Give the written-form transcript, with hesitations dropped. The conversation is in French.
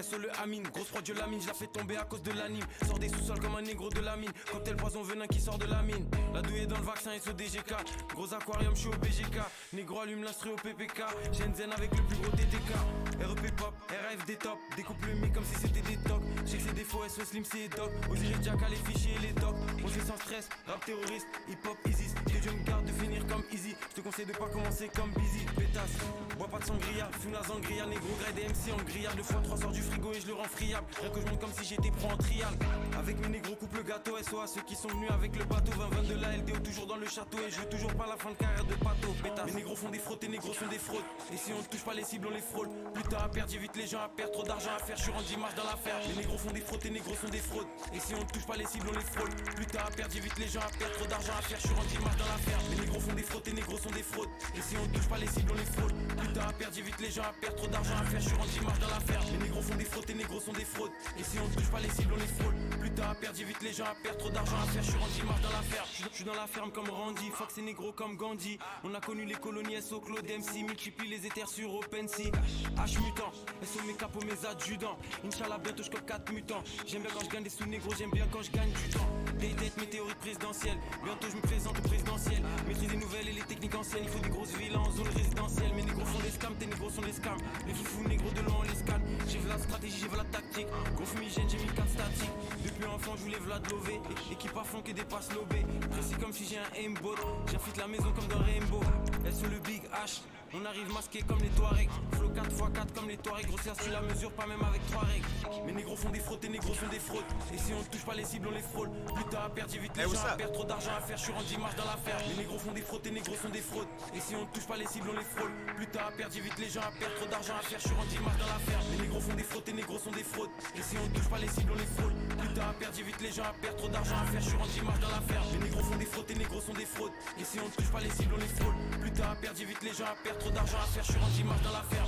sur le Amine. Grosse prod, je la mine, je la fais tomber à cause de l'anime. Sors des sous-sols comme un négro de la mine. Cocktail poison venin qui sort de la mine. La douille est dans le vaccin et DGK. Gros aquarium, je suis au BGK. Négro allume l'instru au PPK. Zen avec le plus gros TTK. REP pop, RAFD top. Découpe le mic comme si c'était des tocs. Je sais que c'est des faux, SO Slim c'est doc. Osiris Jack, les fichiers et les docs. On fait sans stress, rap terroriste, hip hop easy. Que Dieu me garde de finir comme easy. Je te conseille de pas commencer comme busy. Pétasse, bois pas de sangria, fume la sangria. Négro grade MC en grillade. 2 fois 3 sort du frigo et je le rends friable. Rien que je monte comme si j'étais pro en trial. Avec mes négros coupe le gâteau. SO à ceux qui sont venus avec le bateau. 20-20 de la LDO toujours dans le château. Et je veux toujours pas la fin de carrière de pato. Pétasse, mes négros font des fraudes, tes négros sont des fraudes. Et si on ne touche pas les cibles, on les frôle. Plus tard à perdre, j'évite les gens à perdre. Trop d'argent à faire, je suis rendu marche dans l'affaire. Les négros font des fraudes, tes négros sont des fraudes. Et si on ne touche pas les cibles, on les frôle. Plus tard à perdre, j'évite les gens à perdre. Trop d'argent à faire, je suis rendu marche dans l'affaire. Les négros font des fraudes, tes négros sont des fraudes. Et si on ne touche pas les cibles, on les frôle. Plus tard à perdre, j'évite les gens à perdre. Trop d'argent à faire, je suis rendu marche dans l'affaire. Les négros font des fraudes, tes négros sont des fraudes. Et si on ne touche pas les cibles, on les frôle. Plus tard à perdre, j'évite les gens à perdre. Trop d'argent à faire, je suis rendu marche dans l'affaire. Je suis dans la ferme comme Randy, fuck ces négros comme Gandhi. On a connu les colonies SO Claude MC, multiplie les éthers sur OpenSea. H mutant, SO mes capos, mes adjudants. Inch'Allah bientôt je cope 4 mutants. J'aime bien quand je gagne des sous négros, j'aime bien quand je gagne du temps. Des dettes, météorites présidentielles. Bientôt je me présente au présidentiel. Maîtrise les nouvelles et les techniques anciennes. Il faut des grosses villas en zone résidentielle. Mes négros font des scams, tes négros sont des scams. Les foufous négros de loin on les scanne. J'ai vu la stratégie, j'ai vu la tactique. Gros fumigène, j'ai mis 4 statiques. Depuis enfant je voulais Vlad Lové. Équipe à fond qui dépasse l'obé. Précis comme si j'ai un aimbot. J'infite la maison comme dans Rainbow. Elle sur le Big H. On arrive masqué comme les Touaregs. Flow 4x4 comme les Touaregs. Grossière tu la mesures pas même avec 3 règles. Mes négros font des fraudes, tes négros font des fraudes. Et si on ne touche pas les cibles on les frôle. Plus tard à perdre, j'évite les gens à perdre. Trop d'argent à faire, je suis rendu marche dans l'affaire. Les négros font des fraudes, tes négros sont des fraudes. Et si on ne touche pas les cibles on les frôle. Plus tard à perdre, j'évite les gens à perdre. Trop d'argent à faire, je suis rendu marche dans l'affaire. Les négros font des fraudes, tes négros sont des fraudes. Et si on ne touche pas les cibles on les frôle. Plus tard à perdre, j'évite les gens à perdre. Trop d'argent à faire, je suis rendu marche dans l'affaire. Les négros font des fraudes, tes négros sont des fraudes. Et si on ne touche pas les cibles on les frôle. Plus tard à perdre, j'évite les gens à perdre. Trop d'argent à faire, je suis rendu marche dans l'affaire.